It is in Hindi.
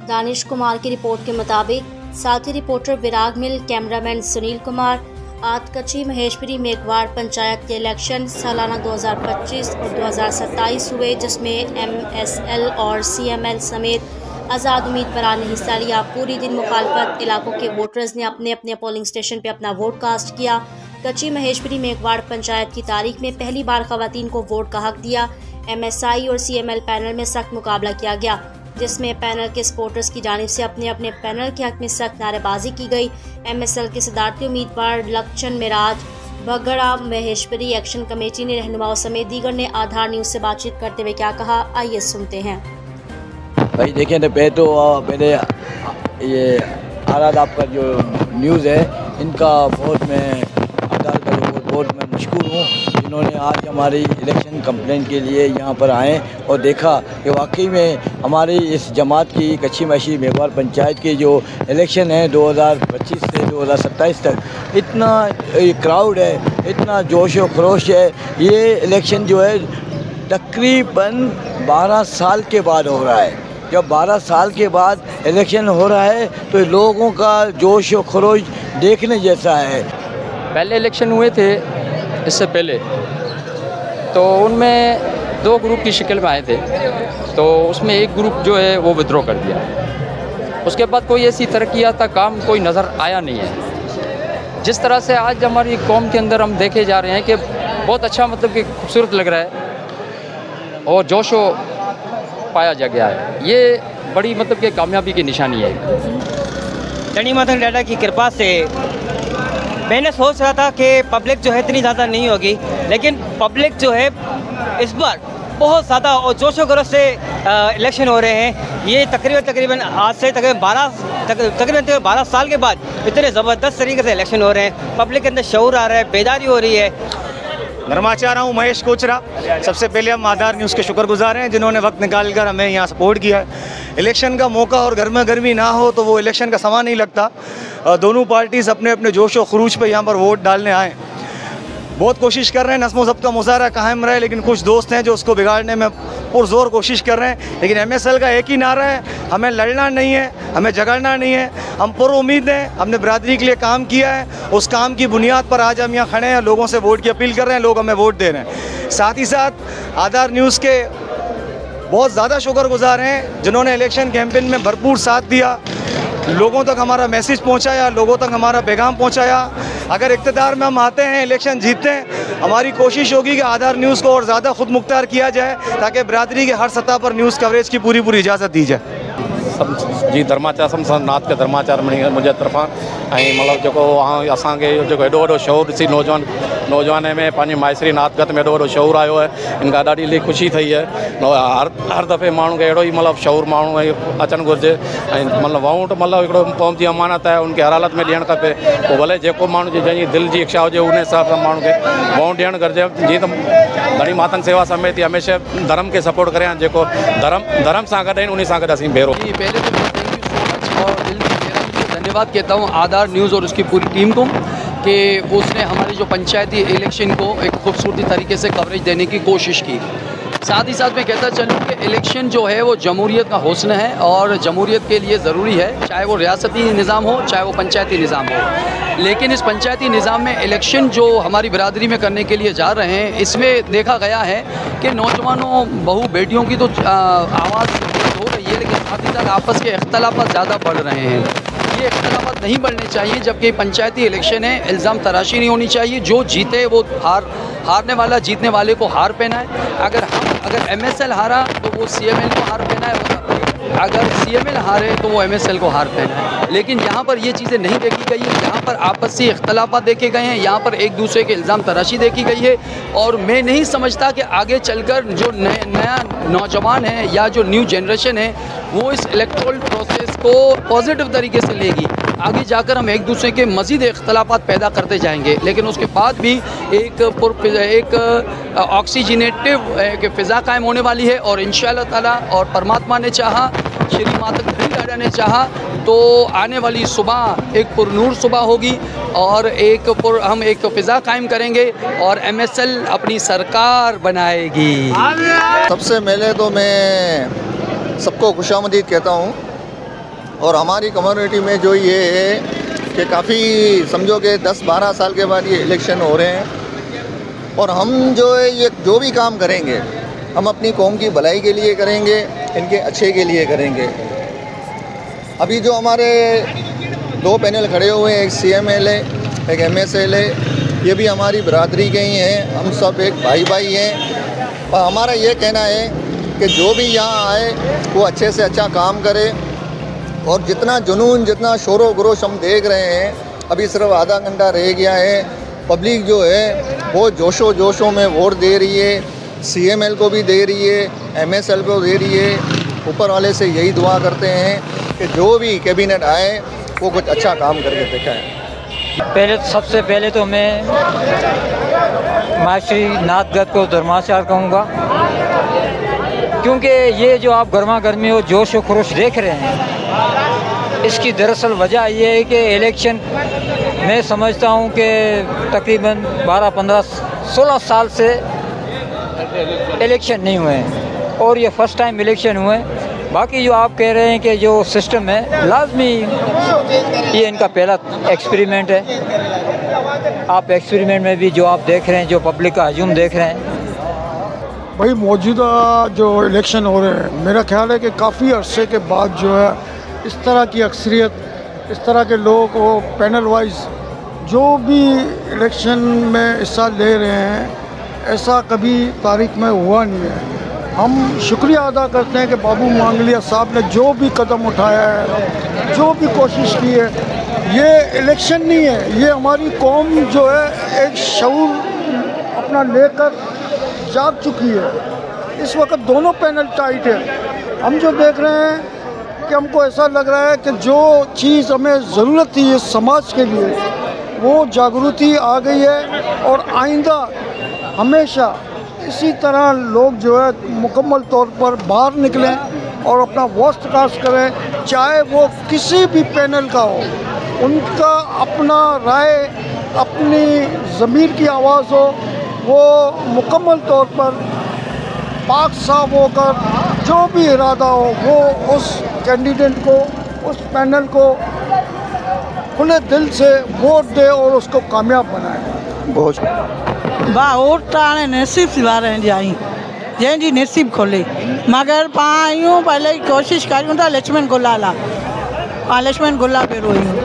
दानिश कुमार की रिपोर्ट के मुताबिक साथी रिपोर्टर विराग मिल, कैमरामैन सुनील कुमार। आतकची महेशपुरी मेघवाड़ पंचायत के इलेक्शन सालाना 2025 और 2027 हुए, जिसमें MSL और CML समेत आज़ाद उम्मीदवारों ने हिस्सा लिया। पूरी दिन मुखालफत इलाकों के वोटर्स ने अपने अपने पोलिंग स्टेशन पर अपना वोट कास्ट किया। कच्ची महेशपुरी मेघवाड़ पंचायत की तारीख में पहली बार खवातीन को वोट का हक दिया। MSI और CML पैनल में सख्त मुकाबला किया गया, जिसमें पैनल के सपोर्टर्स की जानिब से अपने अपने पैनल के हक में सख्त नारेबाजी की गई। MSL के सदारती उम्मीदवार लक्षण मिराज बगड़ा महेशपुरी एक्शन कमेटी ने रहनुमाओं समेत दीगर ने आधार न्यूज़ से बातचीत करते हुए क्या कहा, आइए सुनते हैं। भाई देखें तो पहले ये आराद आपका जो न्यूज़ है, इनका बहुत मैं बहुत मैं मशकूर हूँ, जिन्होंने आज हमारी इलेक्शन कंप्लेंट के लिए यहाँ पर आए और देखा कि वाकई में हमारी इस जमात की कच्ची महेशपुरी मेघवाड़ पंचायत के जो इलेक्शन है 2025 से 2027 तक, इतना क्राउड है, इतना जोश व खरोश है। ये इलेक्शन जो है तकरीबन 12 साल के बाद हो रहा है। जब 12 साल के बाद इलेक्शन हो रहा है तो लोगों का जोश व खरोश देखने जैसा है। पहले इलेक्शन हुए थे, इससे पहले तो उनमें 2 ग्रुप की शक्ल में आए थे, तो उसमें एक ग्रुप जो है वो विड्रॉ कर दिया। उसके बाद कोई ऐसी तरक्की याफ्ता काम कोई नज़र आया नहीं है। जिस तरह से आज हमारी कौम के अंदर हम देखे जा रहे हैं कि बहुत अच्छा मतलब कि खूबसूरत लग रहा है और जोशो पाया जा गया है, ये बड़ी मतलब कि कामयाबी की निशानी है। चंडी माता डाटा की कृपा से मैंने सोच रहा था कि पब्लिक जो है इतनी ज़्यादा नहीं होगी, लेकिन पब्लिक जो है इस बार बहुत ज़्यादा और जोशो खरोश से इलेक्शन हो रहे हैं। ये तकरीबन आज से तकरीबन 12 साल के बाद इतने ज़बरदस्त तरीके से इलेक्शन हो रहे हैं। पब्लिक के अंदर शऊर आ रहा है, बेदारी हो रही है। नरमाचार हूँ महेश कोचरा। सबसे पहले हम आधार न्यूज़ के शुक्रगुजार हैं, जिन्होंने वक्त निकाल कर हमें यहाँ सपोर्ट किया है। इलेक्शन का मौका और गर्मा गर्मी ना हो तो वो इलेक्शन का समा नहीं लगता। दोनों पार्टीज़ अपने अपने जोश व खरूज पे यहाँ पर वोट डालने आए। बहुत कोशिश कर रहे हैं नस्म ज़ब्त का मुजाहरा कायम रहे, लेकिन कुछ दोस्त हैं जो उसको बिगाड़ने में पुरज़ोर कोशिश कर रहे हैं। लेकिन MSL का एक ही नारा है, हमें लड़ना नहीं है, हमें झगड़ना नहीं है। हम पुरुम्मीद हैं, हमने बरादरी के लिए काम किया है, उस काम की बुनियाद पर आज हम यहाँ खड़े हैं, लोगों से वोट की अपील कर रहे हैं, लोग हमें वोट दे रहे हैं। साथ ही साथ आधार न्यूज़ के बहुत ज़्यादा शुक्रगुजार हैं, जिन्होंने इलेक्शन कैंपेन में भरपूर साथ दिया, लोगों तक हमारा मैसेज पहुंचाया, लोगों तक हमारा पैगाम पहुंचाया। अगर इक़्तिदार में हम आते हैं, इलेक्शन जीतते हैं, हमारी कोशिश होगी कि आधार न्यूज़ को और ज़्यादा खुद मुख्तार किया जाए, ताकि बरादरी के हर सतह पर न्यूज़ कवरेज की पूरी इजाज़त दी जाए। जी धर्माचार नाथ के धर्माचार मुंहिंजे तरफ़ां ऐं मतिलबु जेको असांखे जेको एॾो वॾो शौर ॾिसी नौजवान में पंहिंजी माइसरी नातगत में एॾो वॾो शौर आयो है, इनका ॾाढी इलाही ख़ुशी थी है। हर दफ़े माण्हू खे अहिड़ो ई मतिलबु शौर माण्हू अचणु घुरिजे ऐं मतिलबु वोट मतिलबु हिकिड़ो क़ौम जी अमानत है, उनखे हर हालत में ॾियणु खपे। पोइ भले जेको माण्हू जी जंहिंजी दिलि जी इच्छा हुजे उन हिसाब सां माण्हू खे वोट ॾियणु घुरिजे। जीअं त घणी मातन सेवा समिति हमेशा धर्म के सपोर्ट करें, जेको धर्म सां गॾु आहिनि उन सां गॾु असीं भेरो। धन्यवाद कहता हूँ आधार न्यूज़ और उसकी पूरी टीम को कि उसने हमारी जो पंचायती इलेक्शन को एक खूबसूरती तरीके से कवरेज देने की कोशिश की। साथ ही साथ मैं कहता चलूँ कि इलेक्शन जो है वो जमहूरियत का हुस्न है और जमहूरियत के लिए ज़रूरी है, चाहे वो रियासती निज़ाम हो चाहे वो पंचायती निज़ाम हो। लेकिन इस पंचायती निज़ाम में इलेक्शन जो हमारी बरादरी में करने के लिए जा रहे हैं, इसमें देखा गया है कि नौजवानों बहू बेटियों की तो आवाज़ हो रही है, लेकिन साथ ही साथ आपस के इख्तलाफात ज़्यादा बढ़ रहे हैं। ये इख्तलाफात नहीं बढ़ने चाहिए, जबकि पंचायती इलेक्शन है, इल्ज़ाम तराशी नहीं होनी चाहिए। जो जीते वो हारने वाला जीतने वाले को हार पहनाए। अगर MSL हारा तो वो CML को हार पहनाए, अगर CML हारे तो वो MSL को हार पहनाए। लेकिन यहाँ पर ये चीज़ें नहीं देखी गई है, यहाँ पर आपसी इख्तलाफात देखे गए हैं, यहाँ पर एक दूसरे के इल्ज़ाम तराशी देखी गई है। और मैं नहीं समझता कि आगे चलकर जो नया नौजवान है या जो न्यू जनरेशन है वो इस इलेक्टोरल प्रोसेस को पॉजिटिव तरीके से लेगी। आगे जाकर हम एक दूसरे के मज़ीद इख्तलाफात पैदा करते जाएंगे, लेकिन उसके बाद भी एक ऑक्सीजनेटिव एक फ़िज़ा कायम होने वाली है। और इंशाअल्लाह ताला और परमात्मा ने चाहा, श्री माता दादा ने चाहा तो आने वाली सुबह एक पुरनूर सुबह होगी और हम एक फ़िज़ा कायम करेंगे और MSL अपनी सरकार बनाएगी। सबसे पहले तो मैं सबको खुशामदीद कहता हूँ और हमारी कम्युनिटी में जो ये है कि काफ़ी समझो कि 10-12 साल के बाद ये इलेक्शन हो रहे हैं और हम जो है ये जो भी काम करेंगे हम अपनी कौम की भलाई के लिए करेंगे, इनके अच्छे के लिए करेंगे। अभी जो हमारे 2 पैनल खड़े हुए हैं, एक CML है, एक MSL है, ये भी हमारी बरादरी के ही हैं, हम सब एक भाई भाई हैं। और हमारा ये कहना है कि जो भी यहाँ आए वो अच्छे से अच्छा काम करे और जितना जुनून, जितना शोरो गुरोश हम देख रहे हैं, अभी सिर्फ आधा घंटा रह गया है, पब्लिक जो है वो जोशों में वोट दे रही है, CML को भी दे रही है, MSL को दे रही है। ऊपर वाले से यही दुआ करते हैं कि जो भी कैबिनेट आए वो कुछ अच्छा काम करके दिखाएं। सबसे पहले तो मैं मास्टरी नाथगत को धर्माचार कहूँगा, क्योंकि ये जो आप गर्मा गर्मी और जोश और खरोश देख रहे हैं, इसकी दरअसल वजह ये है कि इलेक्शन मैं समझता हूँ कि तकरीबन 12-15-16 साल से इलेक्शन नहीं हुए हैं और ये फर्स्ट टाइम इलेक्शन हुए हैं। बाकी जो आप कह रहे हैं कि जो सिस्टम है लाजमी, ये इनका पहला एक्सपेरिमेंट है। आप एक्सपेरिमेंट में भी जो आप देख रहे हैं, जो पब्लिक का हजूम देख रहे हैं, भाई मौजूदा जो इलेक्शन हो रहे हैं, मेरा ख्याल है कि काफ़ी अरसे के बाद जो है इस तरह की अक्सरियत, इस तरह के लोग वो पैनल वाइज जो भी इलेक्शन में हिस्सा ले रहे हैं, ऐसा कभी तारीख में हुआ नहीं है। हम शुक्रिया अदा करते हैं कि बाबू मांगलिया साहब ने जो भी कदम उठाया है, जो भी कोशिश की है, ये इलेक्शन नहीं है, ये हमारी कौम जो है एक शऊर अपना लेकर जाग चुकी है। इस वक्त दोनों पैनल टाइट है। हम जो देख रहे हैं कि हमको ऐसा लग रहा है कि जो चीज़ हमें ज़रूरत थी इस समाज के लिए, वो जागृति आ गई है और आइंदा हमेशा इसी तरह लोग जो है मुकम्मल तौर पर बाहर निकलें और अपना वोट कास्ट करें, चाहे वो किसी भी पैनल का हो। उनका अपना राय, अपनी ज़मीर की आवाज़ हो, वो मुकम्मल तौर पर पाक साफ होकर जो भी इरादा हो वो उस कैंडिडेट को, उस पैनल को खुले दिल से वोट दे और उसको कामयाब बनाए। वोट हाणे नसीब वारनि जा आहियूं, जंहिंजी नसीब खोले, मगर पाण आहियूं पहले कोशिशि करियूं था लक्ष्मण गुलाल आहे, लक्ष्मण गुलाब पहिरियों आहियूं